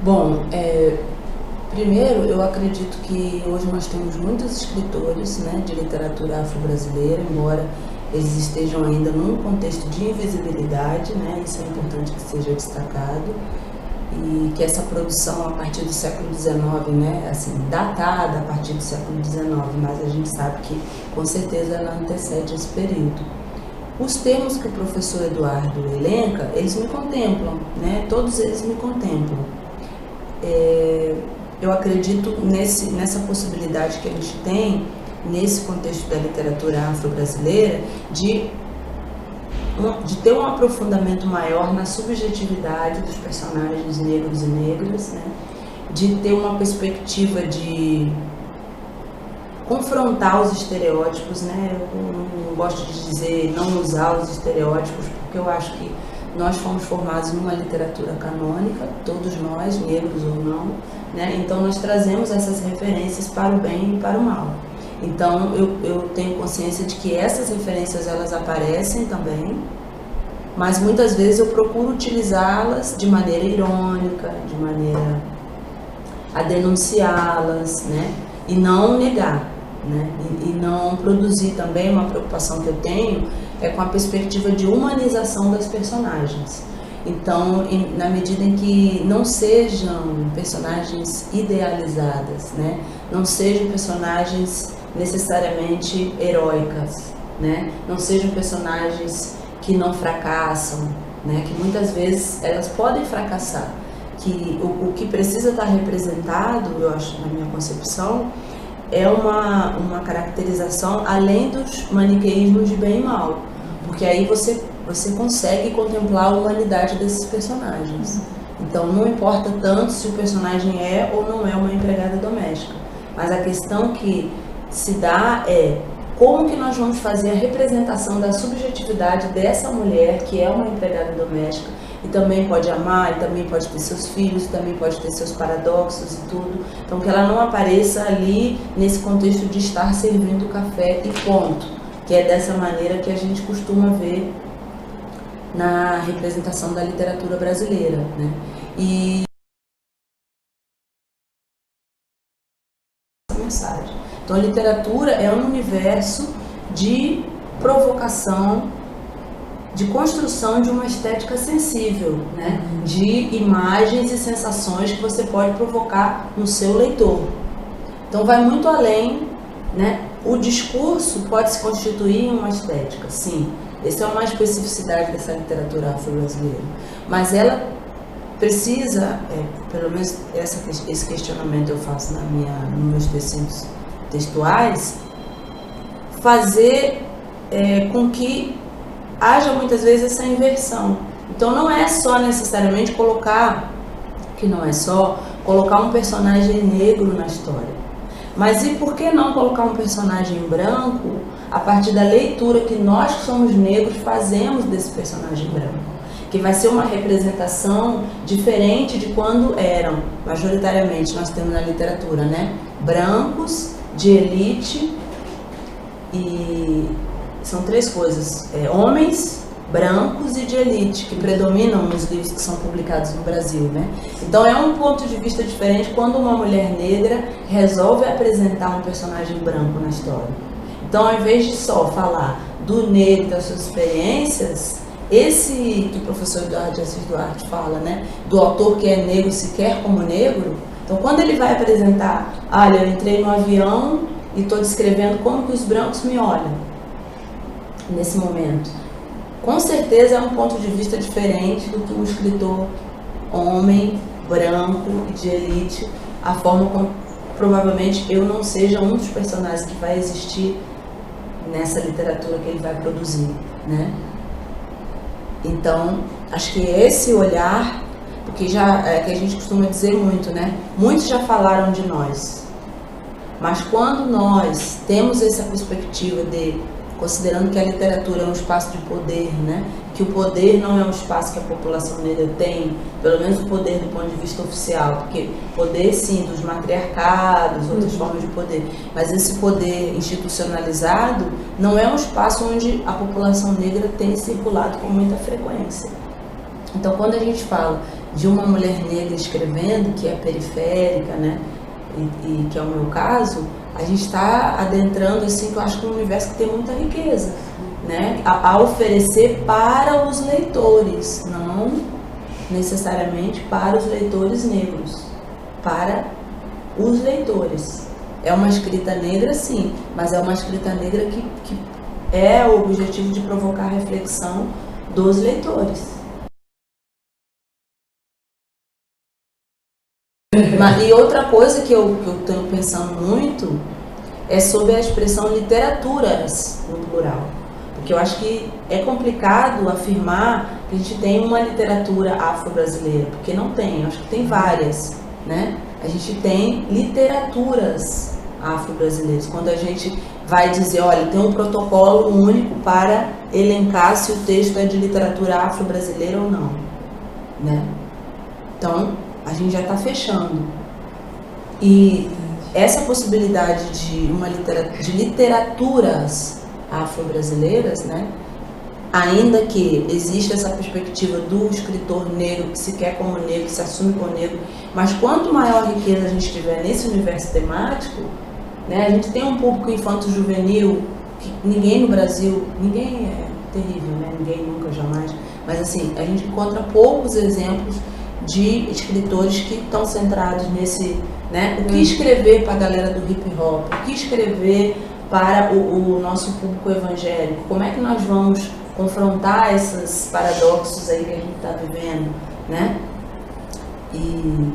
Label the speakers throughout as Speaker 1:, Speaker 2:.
Speaker 1: Bom, primeiro eu acredito que hoje nós temos muitos escritores, né, de literatura afro-brasileira, embora eles estejam ainda num contexto de invisibilidade, né, isso é importante que seja destacado, e que essa produção a partir do século XIX, né, assim, datada a partir do século XIX, mas a gente sabe que com certeza ela antecede esse período. Os termos que o professor Eduardo elenca, eles me contemplam, né, todos eles me contemplam. Eu acredito nessa possibilidade que a gente tem, nesse contexto da literatura afro-brasileira, de ter um aprofundamento maior na subjetividade dos personagens negros e negras, né? De ter uma perspectiva de confrontar os estereótipos, né? Eu não gosto de dizer não usar os estereótipos, porque eu acho que nós fomos formados numa literatura canônica, todos nós, negros ou não, né? Então nós trazemos essas referências para o bem e para o mal. Então eu tenho consciência de que essas referências elas aparecem também, mas muitas vezes eu procuro utilizá-las de maneira irônica, de maneira a denunciá-las, né? E não negar, né? E não produzir também uma preocupação que eu tenho com a perspectiva de humanização das personagens. Então, na medida em que não sejam personagens idealizadas, né? Não sejam personagens necessariamente heróicas, né? Não sejam personagens que não fracassam, né? Que muitas vezes elas podem fracassar, que o que precisa estar representado, eu acho, na minha concepção, é uma caracterização além dos maniqueísmos de bem e mal, porque aí você consegue contemplar a humanidade desses personagens. Então não importa tanto se o personagem é ou não é uma empregada doméstica, mas a questão que se dá é como que nós vamos fazer a representação da subjetividade dessa mulher que é uma empregada doméstica e também pode amar, e também pode ter seus filhos, e também pode ter seus paradoxos e tudo. Então que ela não apareça ali nesse contexto de estar servindo café e ponto, que é dessa maneira que a gente costuma ver na representação da literatura brasileira, né? E essa mensagem. Então a literatura é um universo de provocação, de construção de uma estética sensível, né? De imagens e sensações que você pode provocar no seu leitor. Então vai muito além, né? O discurso pode se constituir em uma estética, sim. Essa é uma especificidade dessa literatura afro-brasileira. Mas ela precisa, pelo menos esse questionamento eu faço nos meus tecidos textuais, fazer com que haja muitas vezes essa inversão. Então não é só necessariamente colocar um personagem negro na história, mas e por que não colocar um personagem branco a partir da leitura que nós que somos negros fazemos desse personagem branco, que vai ser uma representação diferente de quando eram, majoritariamente nós temos na literatura, né, brancos, de elite, e são três coisas, homens brancos e de elite, que predominam nos livros que são publicados no Brasil, né? Então é um ponto de vista diferente quando uma mulher negra resolve apresentar um personagem branco na história. Então, ao invés de só falar do negro, das suas experiências, esse que o professor Eduardo de Assis Duarte fala, né, do autor que é negro se quer como negro, então quando ele vai apresentar, olha, eu entrei no avião e estou descrevendo como que os brancos me olham nesse momento, com certeza é um ponto de vista diferente do que um escritor homem, branco e de elite, a forma como provavelmente eu não seja um dos personagens que vai existir nessa literatura que ele vai produzir, né? Então, acho que esse olhar, porque já que a gente costuma dizer muito, né? Muitos já falaram de nós, mas quando nós temos essa perspectiva de, considerando que a literatura é um espaço de poder, né? Que o poder não é um espaço que a população negra tem, pelo menos o poder do ponto de vista oficial, porque poder sim dos matriarcados, outras formas de poder, mas esse poder institucionalizado não é um espaço onde a população negra tem circulado com muita frequência. Então, quando a gente fala de uma mulher negra escrevendo, que é periférica, né, e que é o meu caso, a gente está adentrando, assim, que eu acho que um universo que tem muita riqueza, né, a oferecer para os leitores, não necessariamente para os leitores negros, para os leitores. É uma escrita negra, sim, mas é uma escrita negra que é o objetivo de provocar reflexão dos leitores. E outra coisa que eu tenho pensando muito é sobre a expressão literaturas no plural. Porque eu acho que é complicado afirmar que a gente tem uma literatura afro-brasileira, porque não tem, eu acho que tem várias, né? A gente tem literaturas afro-brasileiras. Quando a gente vai dizer, olha, tem um protocolo único para elencar se o texto é de literatura afro-brasileira ou não, né? Então, a gente já está fechando. E essa possibilidade de literaturas afro-brasileiras, né? Ainda que exista essa perspectiva do escritor negro que se quer como negro, que se assume como negro, mas quanto maior a riqueza a gente tiver nesse universo temático, né? A gente tem um público infanto-juvenil que ninguém no Brasil, ninguém é terrível, né? Ninguém nunca, jamais, mas assim, a gente encontra poucos exemplos de escritores que estão centrados nesse, né? O que escrever para a galera do hip hop, o que escrever para o nosso público evangélico, como é que nós vamos confrontar esses paradoxos aí que a gente está vivendo, né? E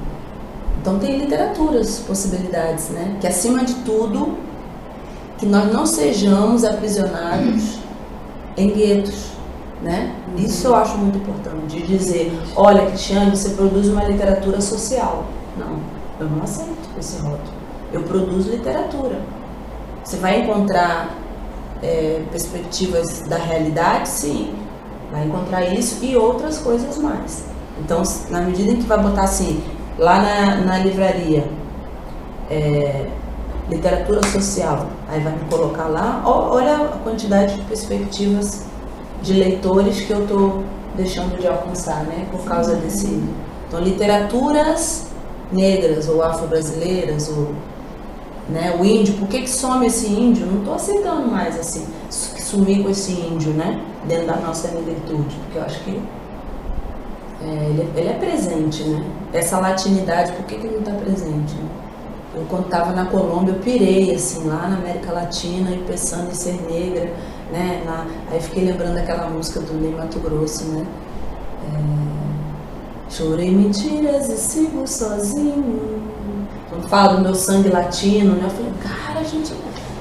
Speaker 1: então tem literaturas, possibilidades, né? Que acima de tudo, que nós não sejamos aprisionados em guetos, né? Isso eu acho muito importante, de dizer, olha, Cristiane, você produz uma literatura social. Não, eu não aceito esse rótulo. Eu produzo literatura. Você vai encontrar perspectivas da realidade? Sim, vai encontrar isso e outras coisas mais. Então, na medida em que vai botar assim, lá na livraria, literatura social, aí vai me colocar lá, olha a quantidade de perspectivas de leitores que eu estou deixando de alcançar, né, por causa desse... Então, literaturas negras ou afro-brasileiras, ou, né, o índio, por que some esse índio? Não estou aceitando mais, assim, sumir com esse índio, né, dentro da nossa negritude, porque eu acho que ele é presente, né, essa latinidade, por que não está presente, né? Eu, quando estava na Colômbia, eu pirei, assim, lá na América Latina, e pensando em ser negra, né? Aí fiquei lembrando daquela música do Ney Matogrosso, né? Chorei mentiras e sigo sozinho. Quando falo do meu sangue latino, né? Eu falei, cara, gente,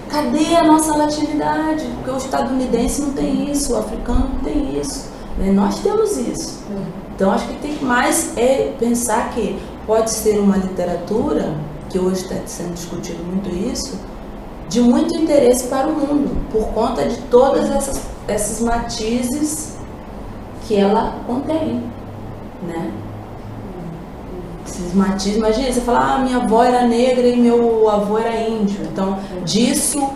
Speaker 1: cadê a nossa latinidade? Porque o estadunidense não tem isso, o africano não tem isso, né? Nós temos isso. Então, acho que tem que mais pensar que pode ser uma literatura, que hoje está sendo discutido muito isso, de muito interesse para o mundo, por conta de todas esses matizes que ela contém, né? Esses matizes, imagina, você fala, minha avó era negra e meu avô era índio, então, disso,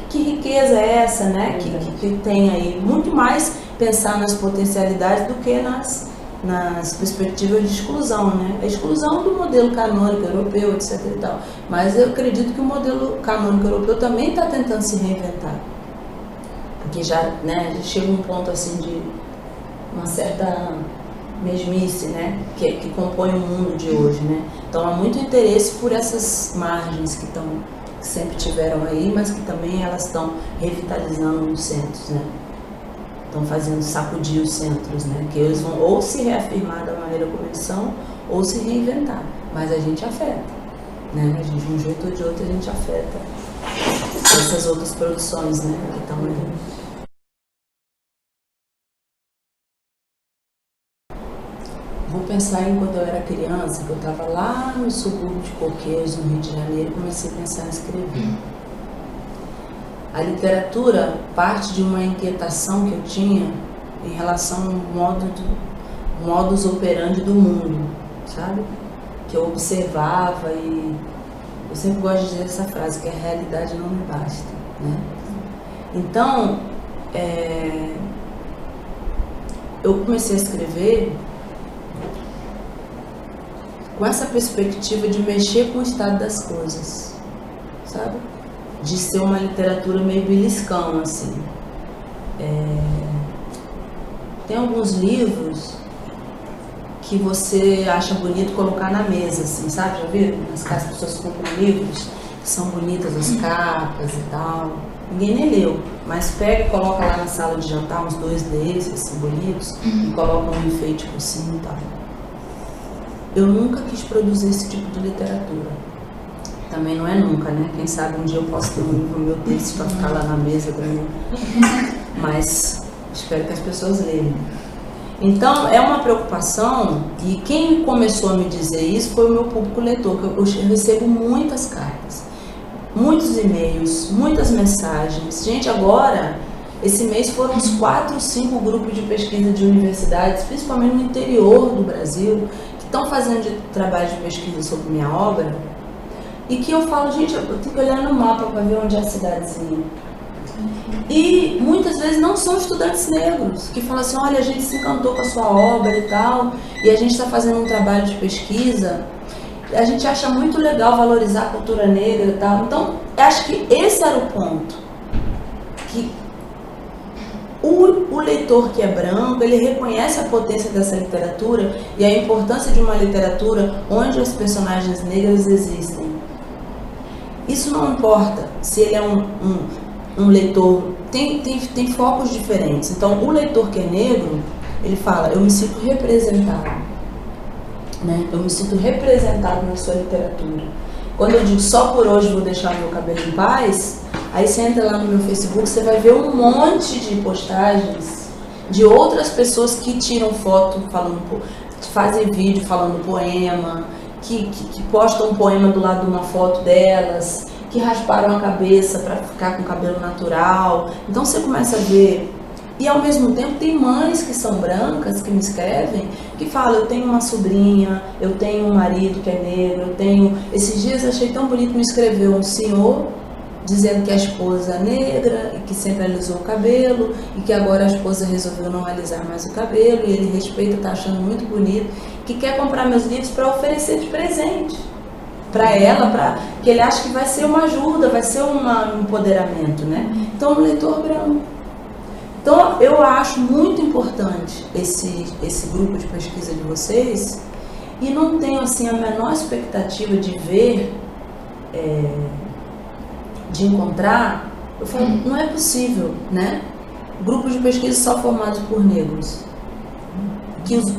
Speaker 1: que riqueza é essa, né, que tem aí? Muito mais pensar nas potencialidades do que nas perspectivas de exclusão, né? A exclusão do modelo canônico europeu, etc. e tal. Mas eu acredito que o modelo canônico europeu também está tentando se reinventar. Porque já, né, já chega um ponto assim de uma certa mesmice, né? Que compõe o mundo de hoje, né? Então há muito interesse por essas margens que sempre tiveram aí, mas que também elas estão revitalizando os centros, né? Estão fazendo sacudir os centros, né? Que eles vão ou se reafirmar da maneira como eles são, ou se reinventar. Mas a gente afeta, né? A gente, de um jeito ou de outro, a gente afeta essas outras produções, né? Que estão aí. Vou pensar em quando eu era criança, que eu estava lá no subúrbio de Coqueiros, no Rio de Janeiro, e comecei a pensar em escrever. A literatura parte de uma inquietação que eu tinha em relação ao modus operandi do mundo, sabe? Que eu observava e eu sempre gosto de dizer essa frase, que a realidade não me basta, né? Então, eu comecei a escrever com essa perspectiva de mexer com o estado das coisas, sabe? De ser uma literatura meio beliscão, assim. Tem alguns livros que você acha bonito colocar na mesa, assim, sabe? Já viram? Nas casas as pessoas compram livros que são bonitas as capas e tal. Ninguém nem leu, mas pega e coloca lá na sala de jantar uns 2 desses, assim, bonitos, e coloca um enfeite por cima e tal. Eu nunca quis produzir esse tipo de literatura. Também não é nunca, né? Quem sabe um dia eu posso ter um livro meu desse para ficar lá na mesa pra mim. Mas espero que as pessoas leiam. Então, é uma preocupação, e quem começou a me dizer isso foi o meu público leitor, que eu recebo muitas cartas, muitos e-mails, muitas mensagens. Gente, agora, esse mês foram uns 4 ou 5 grupos de pesquisa de universidades, principalmente no interior do Brasil, que estão fazendo trabalho de pesquisa sobre minha obra, e que eu falo, gente, eu tenho que olhar no mapa para ver onde é a cidadezinha. E muitas vezes não são estudantes negros que falam assim, olha, a gente se encantou com a sua obra e tal, e a gente está fazendo um trabalho de pesquisa, a gente acha muito legal valorizar a cultura negra e tal. Então, eu acho que esse era o ponto, que o leitor que é branco, ele reconhece a potência dessa literatura e a importância de uma literatura onde as personagens negras existem. Isso não importa se ele é um leitor, tem focos diferentes. Então, o leitor que é negro, ele fala, eu me sinto representado, né? Eu me sinto representado na sua literatura. Quando eu digo só por hoje vou deixar meu cabelo em paz, aí você entra lá no meu Facebook, você vai ver um monte de postagens de outras pessoas que tiram foto falando, fazem vídeo falando poema, que postam um poema do lado de uma foto delas, que rasparam a cabeça para ficar com o cabelo natural. Então você começa a ver. E ao mesmo tempo tem mães que são brancas, que me escrevem, que falam, eu tenho uma sobrinha, eu tenho um marido que é negro, eu tenho... Esses dias eu achei tão bonito, me escreveu um senhor dizendo que a esposa é negra e que sempre alisou o cabelo e que agora a esposa resolveu não alisar mais o cabelo e ele respeita, está achando muito bonito, que quer comprar meus livros para oferecer de presente para ela, que ele acha que vai ser uma ajuda, vai ser um empoderamento, né? Então, um leitor branco. Então, eu acho muito importante esse grupo de pesquisa de vocês e não tenho, assim, a menor expectativa de ver, de encontrar. Eu falo, não é possível, né? Grupos de pesquisa só formados por negros.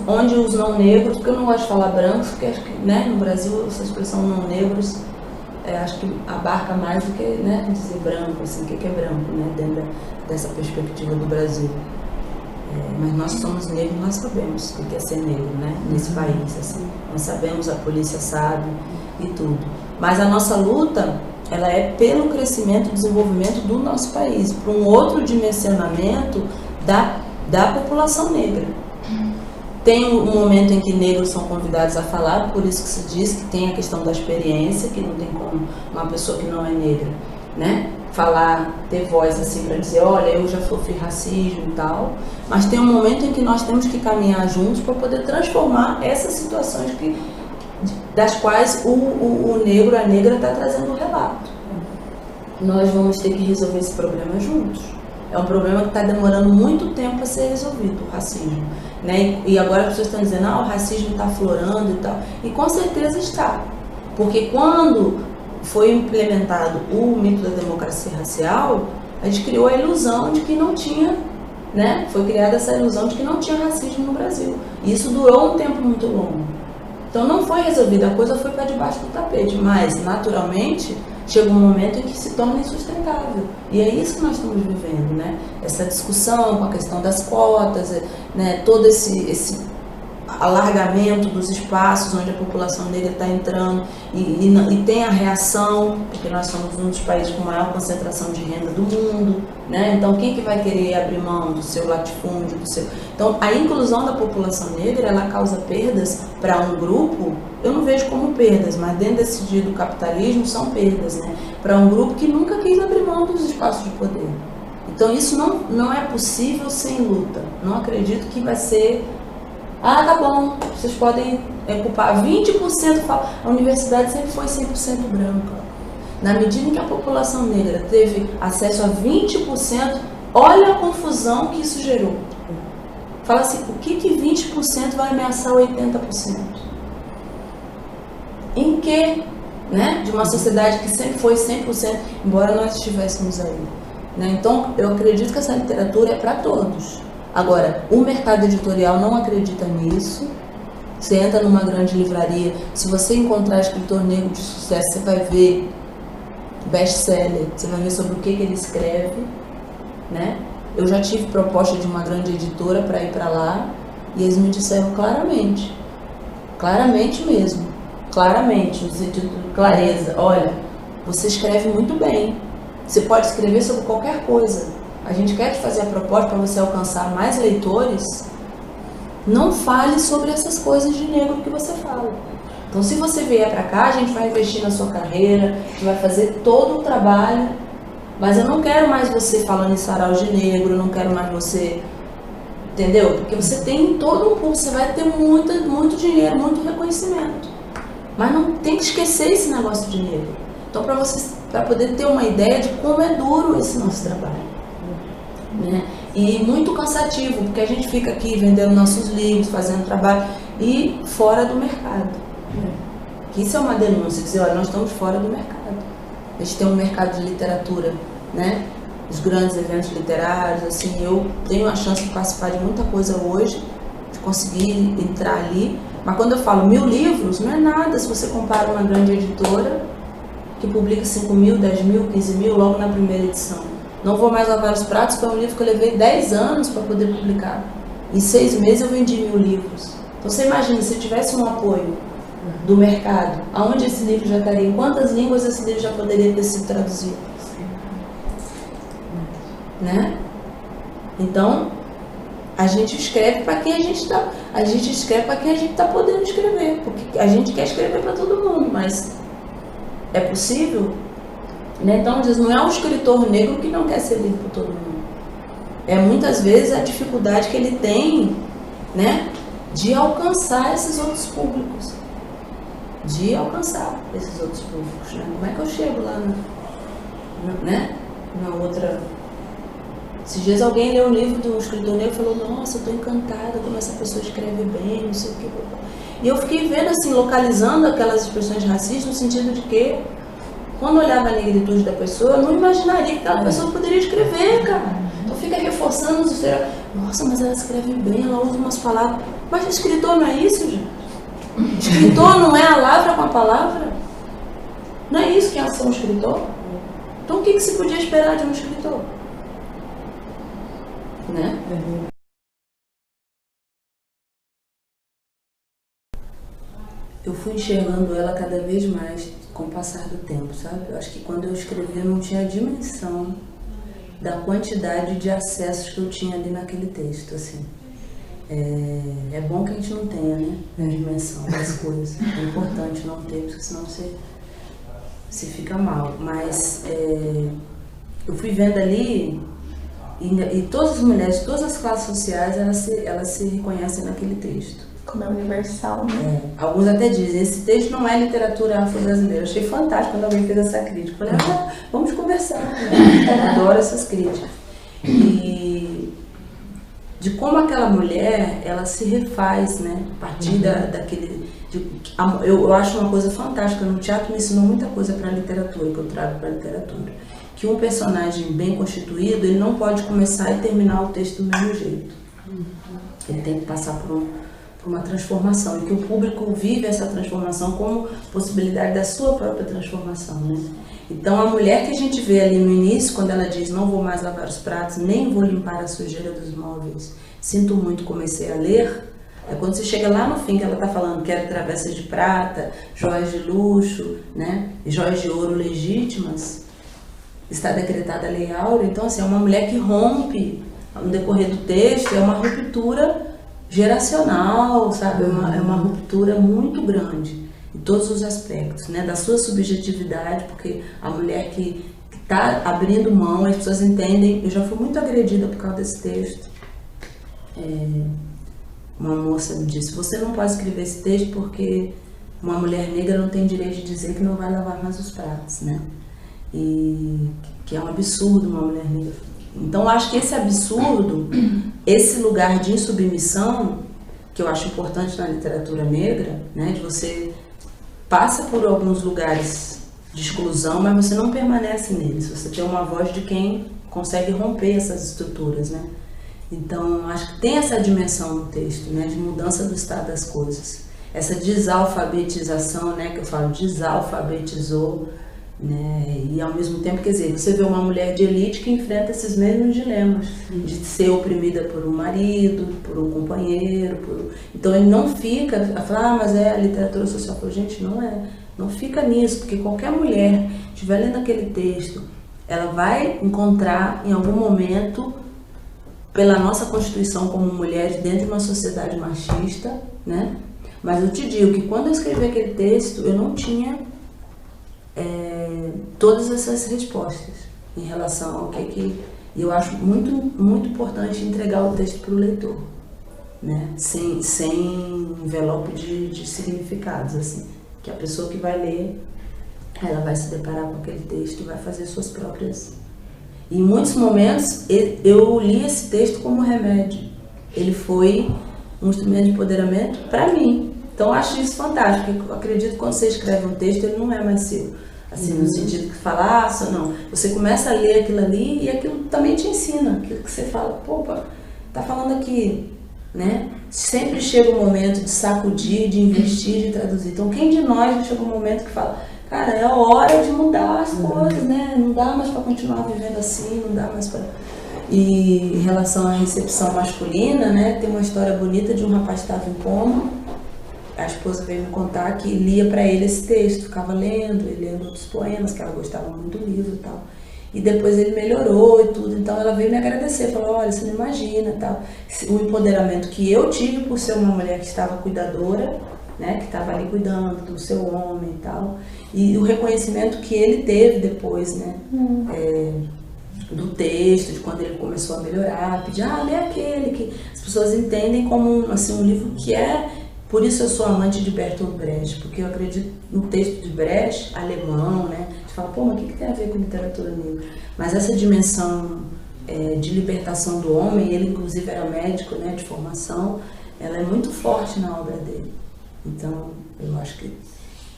Speaker 1: Onde os não negros, porque eu não gosto de falar brancos, porque acho que, né, no Brasil essa expressão não negros acho que abarca mais do que, né, dizer branco, assim, o que é branco, né, dentro dessa perspectiva do Brasil. Mas nós somos negros, nós sabemos o que é ser negro, né, nesse país, assim, nós sabemos, a polícia sabe e tudo. Mas a nossa luta, ela é pelo crescimento e desenvolvimento do nosso país, para um outro dimensionamento da população negra. Tem um momento em que negros são convidados a falar, por isso que se diz que tem a questão da experiência, que não tem como uma pessoa que não é negra, né, falar, ter voz assim para dizer, olha, eu já sofri racismo e tal, mas tem um momento em que nós temos que caminhar juntos para poder transformar essas situações das quais o negro, a negra está trazendo o relato. Nós vamos ter que resolver esse problema juntos. É um problema que está demorando muito tempo a ser resolvido, o racismo, né? E agora as pessoas estão dizendo, o racismo está aflorando e tal. E com certeza está. Porque quando foi implementado o mito da democracia racial, a gente criou a ilusão de que não tinha, né? Foi criada essa ilusão de que não tinha racismo no Brasil. E isso durou um tempo muito longo. Então não foi resolvida, a coisa foi para debaixo do tapete, mas naturalmente chega um momento em que se torna insustentável. E é isso que nós estamos vivendo, né? Essa discussão com a questão das cotas, né? Todo esse alargamento dos espaços onde a população negra está entrando e tem a reação, porque nós somos um dos países com maior concentração de renda do mundo, né? Então quem que vai querer abrir mão do seu latifúndio, Então a inclusão da população negra, ela causa perdas para um grupo, eu não vejo como perdas, mas dentro desse dia do capitalismo são perdas, né? Para um grupo que nunca quis abrir mão dos espaços de poder. Então isso não é possível sem luta. Não acredito que vai ser Ah, tá bom, vocês podem ocupar 20%, a universidade sempre foi 100% branca. Na medida em que a população negra teve acesso a 20%, olha a confusão que isso gerou. Fala assim, o que 20% vai ameaçar 80%? Em que, né, de uma sociedade que sempre foi 100%, embora nós estivéssemos aí. Né? Então, eu acredito que essa literatura é para todos. Agora, o mercado editorial não acredita nisso. Você entra numa grande livraria, se você encontrar escritor negro de sucesso, você vai ver best-seller, você vai ver sobre o que ele escreve, né? Eu já tive proposta de uma grande editora para ir para lá e eles me disseram claramente mesmo, claramente, no sentido de clareza, olha, você escreve muito bem, você pode escrever sobre qualquer coisa, a gente quer te fazer a proposta para você alcançar mais leitores, não fale sobre essas coisas de negro que você fala. Então, se você vier para cá, a gente vai investir na sua carreira, a gente vai fazer todo o trabalho, mas eu não quero mais você falando em sarau de negro, eu não quero mais você, entendeu? Porque você tem todo um curso, você vai ter muito dinheiro, muito reconhecimento, mas não tem que esquecer esse negócio de negro. Então, para poder ter uma ideia de como é duro esse nosso trabalho, né? E muito cansativo, porque a gente fica aqui vendendo nossos livros, fazendo trabalho e fora do mercado. Que isso é uma denúncia, dizer, olha, nós estamos fora do mercado. A gente tem um mercado de literatura, né? Os grandes eventos literários, assim, eu tenho a chance de participar de muita coisa hoje, de conseguir entrar ali, mas quando eu falo 1000 livros, não é nada se você compara uma grande editora que publica 5.000, 10.000, 15.000 logo na primeira edição. Não Vou Mais Lavar os Pratos foi um livro que eu levei 10 anos para poder publicar. Em 6 meses eu vendi 1000 livros. Então você imagina, se tivesse um apoio do mercado, aonde esse livro já estaria, em quantas línguas esse livro já poderia ter sido traduzido? Né? Então, a gente escreve para quem a gente está podendo escrever, porque a gente quer escrever para todo mundo, mas é possível? Né? Então, não é um escritor negro que não quer ser lido por todo mundo. É muitas vezes a dificuldade que ele tem, né, de alcançar esses outros públicos. Né? Como é que eu chego lá na outra... Esses dias alguém leu um livro de um escritor negro e falou, nossa, eu estou encantada como essa pessoa escreve bem, não sei o que. E eu fiquei vendo, assim, localizando aquelas expressões racistas no sentido de que, quando eu olhava a negritude da pessoa, eu não imaginaria que aquela pessoa poderia escrever, cara. Então fica reforçando os estereótipos. Nossa, mas ela escreve bem, ela usa umas palavras. Mas escritor não é isso, gente? Escritor não é a lavra com a palavra? Não é isso que é ser um escritor? Então o que se podia esperar de um escritor? Né? Eu fui enxergando ela cada vez mais com o passar do tempo, sabe? Eu acho que quando eu escrevi eu não tinha a dimensão da quantidade de acessos que eu tinha ali naquele texto, assim. É bom que a gente não tenha, né, a dimensão das coisas. É importante não ter, porque senão você fica mal. Mas eu fui vendo ali, e todas as mulheres, todas as classes sociais, elas se reconhecem naquele texto.
Speaker 2: Como é universal, né?
Speaker 1: Alguns até dizem, esse texto não é literatura afro-brasileira. Eu achei fantástico quando alguém fez essa crítica. Eu falei, vamos conversar. Né? Adoro essas críticas. E de como aquela mulher, ela se refaz, né? A partir daquele... eu acho uma coisa fantástica. No teatro me ensinou muita coisa para a literatura, que eu trago para a literatura. Que um personagem bem constituído, ele não pode começar e terminar o texto do mesmo jeito. Ele tem que passar por uma transformação, e que o público vive essa transformação como possibilidade da sua própria transformação, né? Então, a mulher que a gente vê ali no início, quando ela diz, não vou mais lavar os pratos, nem vou limpar a sujeira dos móveis, sinto muito, comecei a ler, é quando você chega lá no fim, que ela está falando, quero travessas de prata, joias de luxo, né? Joias de ouro legítimas, está decretada a lei áurea. Então, assim, é uma mulher que rompe, no decorrer do texto, é uma ruptura geracional, sabe? É uma ruptura muito grande em todos os aspectos, né? Da sua subjetividade, porque a mulher que está abrindo mão, as pessoas entendem. Eu já fui muito agredida por causa desse texto. uma moça me disse, você não pode escrever esse texto porque uma mulher negra não tem direito de dizer que não vai lavar mais os pratos, né? E que é um absurdo uma mulher negra. Então, eu acho que esse absurdo, esse lugar de insubmissão, que eu acho importante na literatura negra, né? De você passa por alguns lugares de exclusão, mas você não permanece neles. Você tem uma voz de quem consegue romper essas estruturas, né? Então, acho que tem essa dimensão no texto, né? De mudança do estado das coisas. Essa desalfabetização, né? Que eu falo, desalfabetizou, né? E ao mesmo tempo, quer dizer, você vê uma mulher de elite que enfrenta esses mesmos dilemas, de ser oprimida por um marido, por um companheiro, então ele não fica a falar, mas é a literatura social. Eu falo, gente, não fica nisso, porque qualquer mulher que estiver lendo aquele texto, ela vai encontrar em algum momento, pela nossa constituição como mulheres dentro de uma sociedade machista, né? Mas eu te digo que quando eu escrevi aquele texto, eu não tinha todas essas respostas em relação ao que eu acho muito, muito importante entregar o texto para o leitor, né? Sem envelope de significados, assim, que a pessoa que vai ler, ela vai se deparar com aquele texto e vai fazer suas próprias. E em muitos momentos eu li esse texto como remédio. Ele foi um instrumento de empoderamento para mim. Então eu acho isso fantástico, porque eu acredito que quando você escreve um texto, ele não é mais seu. Assim, no sentido que fala, não. Você começa a ler aquilo ali e aquilo também te ensina. Aquilo que você fala, tá falando aqui, né? Sempre chega um momento de sacudir, de investir, de traduzir. Então quem de nós não chega um momento que fala, cara, é a hora de mudar as coisas, né? Não dá mais para continuar vivendo assim, não dá mais para... E em relação à recepção masculina, né? Tem uma história bonita de um rapaz que estava em coma. A esposa veio me contar que lia para ele esse texto, ficava lendo, ele lendo outros poemas, que ela gostava muito do livro e tal. E depois ele melhorou e tudo, então ela veio me agradecer, falou, olha, você não imagina, tal. O empoderamento que eu tive por ser uma mulher que estava cuidadora, né, que estava ali cuidando do seu homem e tal, e o reconhecimento que ele teve depois, né, do texto, de quando ele começou a melhorar, pedir, lê aquele, que as pessoas entendem como assim, um livro que é... Por isso eu sou amante de Bertolt Brecht, porque eu acredito no texto de Brecht, alemão, né? A gente fala, mas o que tem a ver com literatura negra? Mas essa dimensão de libertação do homem, ele inclusive era médico, né, de formação, ela é muito forte na obra dele. Então, eu acho que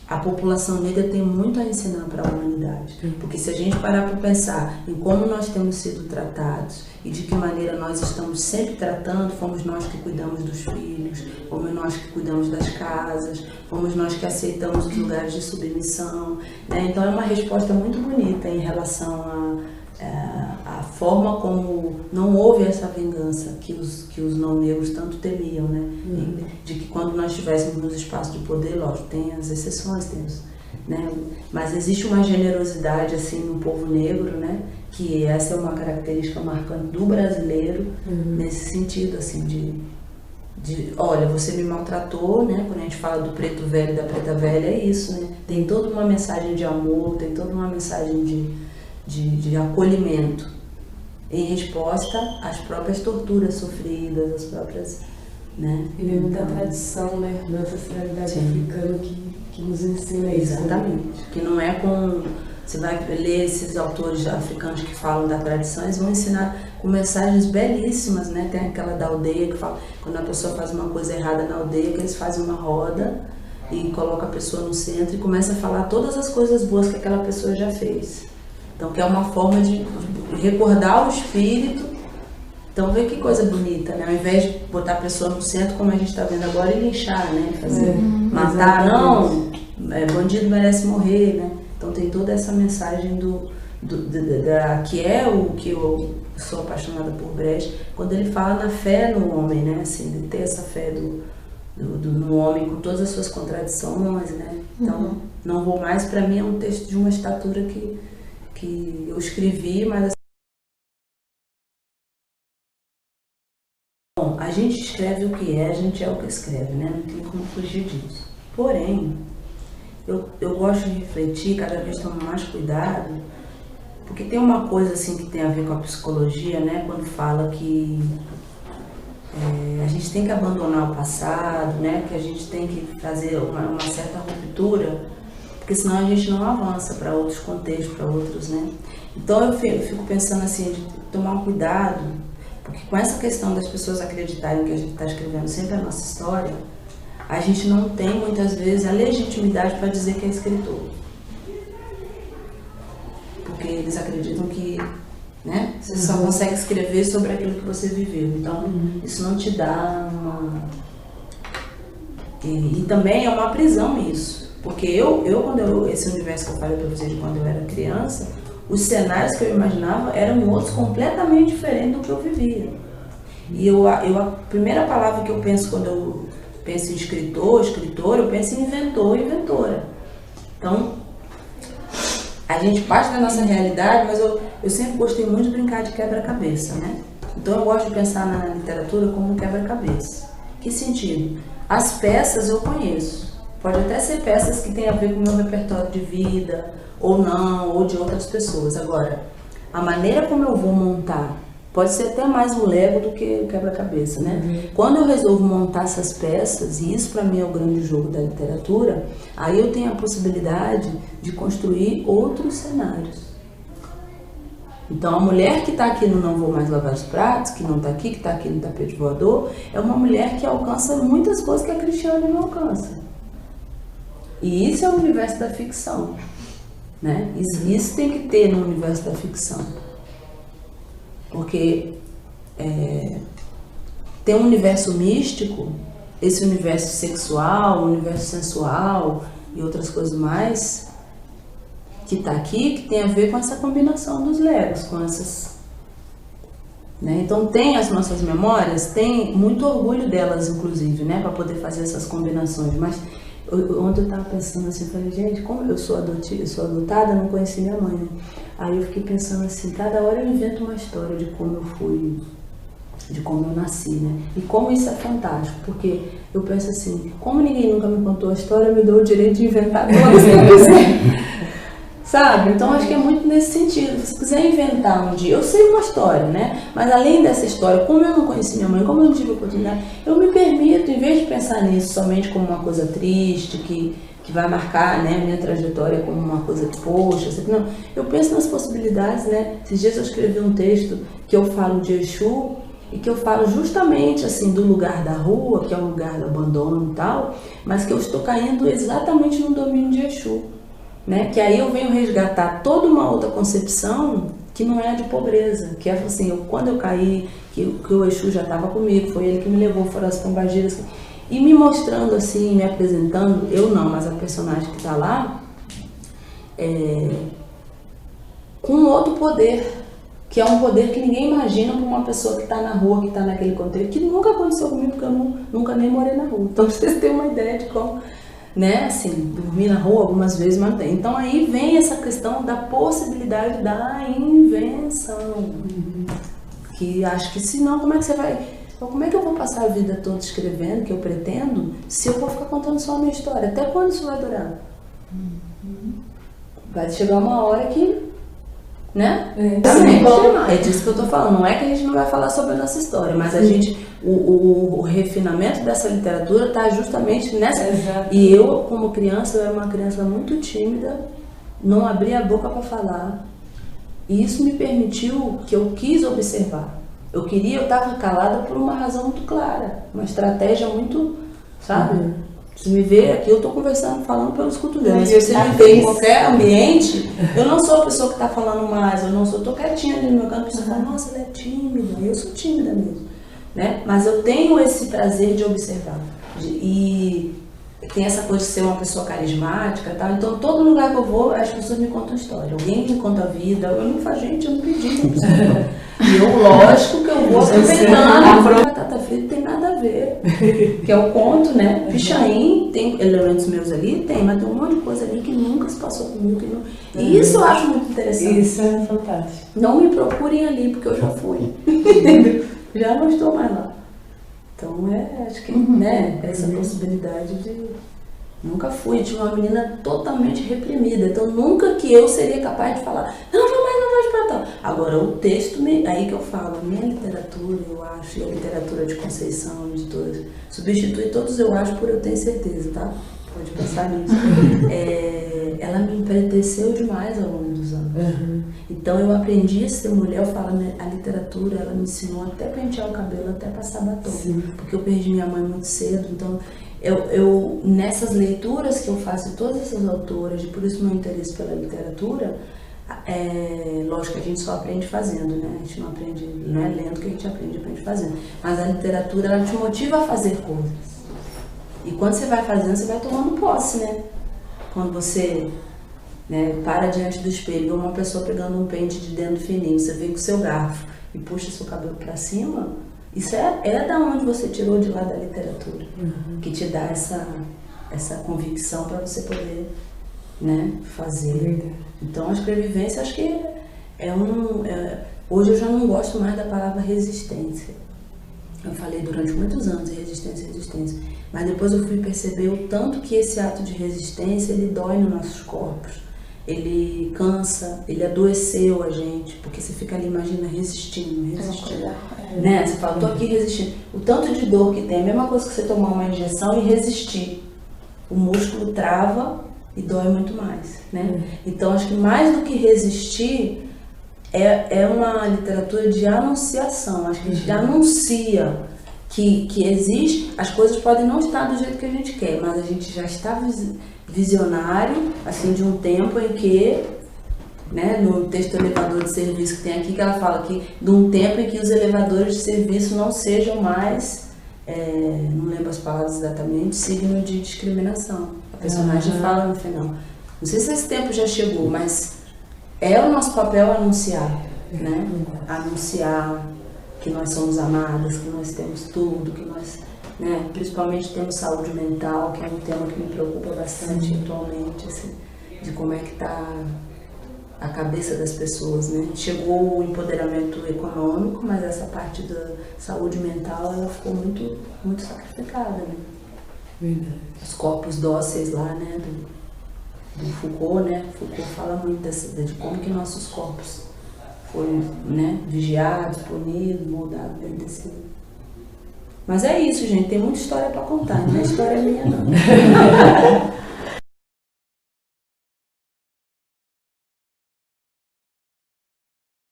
Speaker 1: a população negra tem muito a ensinar para a humanidade. Porque se a gente parar para pensar em como nós temos sido tratados e de que maneira nós estamos sempre tratando, fomos nós que cuidamos dos filhos, fomos nós que cuidamos das casas, fomos nós que aceitamos os lugares de submissão, né? Então é uma resposta muito bonita em relação à forma como não houve essa vingança que os não negros tanto temiam, né? De que quando nós estivéssemos nos espaços de poder, lógico, tem as exceções, né? Mas existe uma generosidade assim no povo negro, né? Que essa é uma característica marcante do brasileiro, nesse sentido assim de olha, você me maltratou, né? Quando a gente fala do preto velho e da preta velha, é isso, né? Tem toda uma mensagem de amor, tem toda uma mensagem de acolhimento em resposta às próprias torturas sofridas, às próprias, né?
Speaker 3: E vem muita tradição, né, da ancestralidade africana que nos ensina isso.
Speaker 1: Exatamente. Que não é com... Você vai ler esses autores africanos que falam da tradição, eles vão ensinar com mensagens belíssimas, né? Tem aquela da aldeia que fala, quando a pessoa faz uma coisa errada na aldeia, que eles fazem uma roda e colocam a pessoa no centro e começa a falar todas as coisas boas que aquela pessoa já fez. Então, que é uma forma de recordar o espírito. Então, vê que coisa bonita, né? Ao invés de botar a pessoa no centro, como a gente está vendo agora, e linchar, né? Fazer, matar, não, bandido merece morrer, né? Então, tem toda essa mensagem que é o que eu sou apaixonada por Brecht, quando ele fala na fé no homem, né? Assim, de ter essa fé no homem com todas as suas contradições, né? Então, Não Vou Mais, para mim, é um texto de uma estatura que eu escrevi, mas bom, a gente escreve o que é, a gente é o que escreve, né? Não tem como fugir disso. Porém, eu gosto de refletir, cada vez tomar mais cuidado, porque tem uma coisa assim que tem a ver com a psicologia, né? Quando fala que a gente tem que abandonar o passado, né? Que a gente tem que fazer uma certa ruptura, porque senão a gente não avança para outros contextos, para outros, né? Então eu fico pensando assim, de tomar um cuidado, porque com essa questão das pessoas acreditarem que a gente está escrevendo sempre a nossa história, a gente não tem muitas vezes a legitimidade para dizer que é escritor. Porque eles acreditam que, né, você só consegue escrever sobre aquilo que você viveu. Então, isso não te dá uma... E também é uma prisão isso. Porque esse universo que eu falei para vocês de quando eu era criança, os cenários que eu imaginava eram outros completamente diferentes do que eu vivia. E a primeira palavra que eu penso quando eu penso em escritor, escritora, eu penso em inventor, inventora. Então, a gente parte da nossa realidade, mas eu sempre gostei muito de brincar de quebra-cabeça, né? Então eu gosto de pensar na literatura como um quebra-cabeça. Que sentido? As peças eu conheço. Pode até ser peças que têm a ver com o meu repertório de vida, ou não, ou de outras pessoas. Agora, a maneira como eu vou montar, pode ser até mais o Lego do que o quebra-cabeça, né? Quando eu resolvo montar essas peças, e isso para mim é o grande jogo da literatura, aí eu tenho a possibilidade de construir outros cenários. Então a mulher que está aqui no Não Vou Mais Lavar os Pratos, que não está aqui, que está aqui no Tapete Voador, é uma mulher que alcança muitas coisas que a Cristiane não alcança. E isso é o universo da ficção, né? Isso tem que ter no universo da ficção. Porque tem um universo místico, esse universo sexual, o universo sensual e outras coisas mais, que está aqui, que tem a ver com essa combinação dos legos, com essas... Né? Então tem as nossas memórias, tem muito orgulho delas, inclusive, né? Para poder fazer essas combinações. Mas ontem eu estava pensando assim, falei, gente, como eu sou adotada, não conheci minha mãe, né? Aí eu fiquei pensando assim, cada hora eu invento uma história de como eu fui, de como eu nasci, né? E como isso é fantástico, porque eu penso assim, como ninguém nunca me contou a história, eu me dou o direito de inventar todas que eu quiser. Sabe? Então acho que é muito nesse sentido. Se quiser inventar um dia, eu sei uma história, né? Mas além dessa história, como eu não conheci minha mãe, como eu não tive a oportunidade, eu me permito, em vez de pensar nisso somente como uma coisa triste, que vai marcar, né, a minha trajetória como uma coisa de poxa, não, eu penso nas possibilidades, né? Esses dias eu escrevi um texto que eu falo de Exu e que eu falo justamente assim do lugar da rua, que é um lugar do abandono e tal, mas que eu estou caindo exatamente no domínio de Exu, né? Que aí eu venho resgatar toda uma outra concepção que não é a de pobreza, que é assim, quando eu caí, que o Exu já estava comigo, foi ele que me levou, foram as pombagiras, e me mostrando assim, me apresentando, eu não, mas a personagem que está lá, com outro poder, que é um poder que ninguém imagina para uma pessoa que está na rua, que está naquele contexto, que nunca aconteceu comigo, porque eu nunca nem morei na rua. Então vocês têm uma ideia de como, né, assim, dormir na rua algumas vezes, mas tem. Então aí vem essa questão da possibilidade da invenção, que acho que senão, como é que você vai... Então, como é que eu vou passar a vida toda escrevendo, que eu pretendo, se eu vou ficar contando só a minha história? Até quando isso vai durar? Vai chegar uma hora que, né? É disso que eu tô falando. Não é que a gente não vai falar sobre a nossa história, mas a gente, o refinamento dessa literatura está justamente nessa. Exato. E eu, como criança, eu era uma criança muito tímida, não abria a boca para falar. E isso me permitiu que eu quis observar. Eu estava calada por uma razão muito clara, uma estratégia muito, sabe? Se me vê aqui, eu estou conversando, falando pelos cotovelos. Se você me vê em qualquer ambiente, eu não sou a pessoa que está falando mais, eu estou quietinha ali no meu canto, a pessoa fala, nossa, ela é tímida, eu sou tímida mesmo, né? Mas eu tenho esse prazer de observar. E tem essa coisa de ser uma pessoa carismática e tal, então todo lugar que eu vou, as pessoas me contam história, alguém me conta a vida, eu não faço, gente, eu não pedi, e eu, lógico que eu vou aproveitando, batata frita tem nada a ver, que é o conto, né, Pichain, tem elementos meus ali, tem, mas tem um monte de coisa ali que nunca se passou comigo, que não... E isso eu acho muito interessante.
Speaker 3: Isso é fantástico.
Speaker 1: Não me procurem ali, porque eu já fui, entendeu? Já não estou mais lá. Então, acho que, né, essa possibilidade de... Nunca fui, eu tinha uma menina totalmente reprimida, então nunca que eu seria capaz de falar, não vou mais, não vou para tal. Agora, o texto, aí que eu falo, a minha literatura, eu acho, e a literatura de Conceição, de todas, substitui todos eu acho por eu tenho certeza, tá? Pode pensar nisso. Ela me empreteceu demais ao longo dos anos. Então eu aprendi a ser mulher, eu falo, a literatura, ela me ensinou até pentear o cabelo, até passar batom. Sim. Porque eu perdi minha mãe muito cedo, então eu nessas leituras que eu faço de todas essas autoras, e por isso meu interesse pela literatura, lógico que a gente só aprende fazendo, né? A gente não aprende, não é lendo que a gente aprende fazendo. Mas a literatura, ela te motiva a fazer coisas. E quando você vai fazendo, você vai tomando posse, né? Quando você para diante do espelho, vê uma pessoa pegando um pente de dentro fininho, você vem com o seu garfo e puxa seu cabelo para cima, isso é da onde você tirou de lá da literatura, que te dá essa convicção para você poder, né, fazer. Então, a escrevivência, acho que hoje eu já não gosto mais da palavra resistência. Eu falei durante muitos anos resistência, mas depois eu fui perceber o tanto que esse ato de resistência, ele dói nos nossos corpos, ele cansa, ele adoeceu a gente, porque você fica ali, imagina, resistindo, né? Você fala, tô aqui resistindo. O tanto de dor que tem, a mesma coisa que você tomar uma injeção e resistir. O músculo trava e dói muito mais, né? Então, acho que mais do que resistir, é uma literatura de anunciação. Acho que a gente anuncia que existe, as coisas podem não estar do jeito que a gente quer, mas a gente já está visionário, assim, de um tempo em que, né, no texto elevador de serviço que tem aqui, que ela fala que de um tempo em que os elevadores de serviço não sejam mais, não lembro as palavras exatamente, signo de discriminação. A personagem fala no final. Não sei se esse tempo já chegou, mas é o nosso papel anunciar, né? Anunciar que nós somos amadas, que nós temos tudo, que nós, né, principalmente temos saúde mental, que é um tema que me preocupa bastante atualmente, assim, de como é que está a cabeça das pessoas, né? Chegou o empoderamento econômico, mas essa parte da saúde mental, ela ficou muito, muito sacrificada, né?
Speaker 3: Verdade.
Speaker 1: Os corpos dóceis lá, né, do Foucault, né? Foucault fala muito de como que nossos corpos foram, né, vigiados, punidos, moldados dentro desse. Mas é isso, gente, tem muita história para contar, não é história minha não.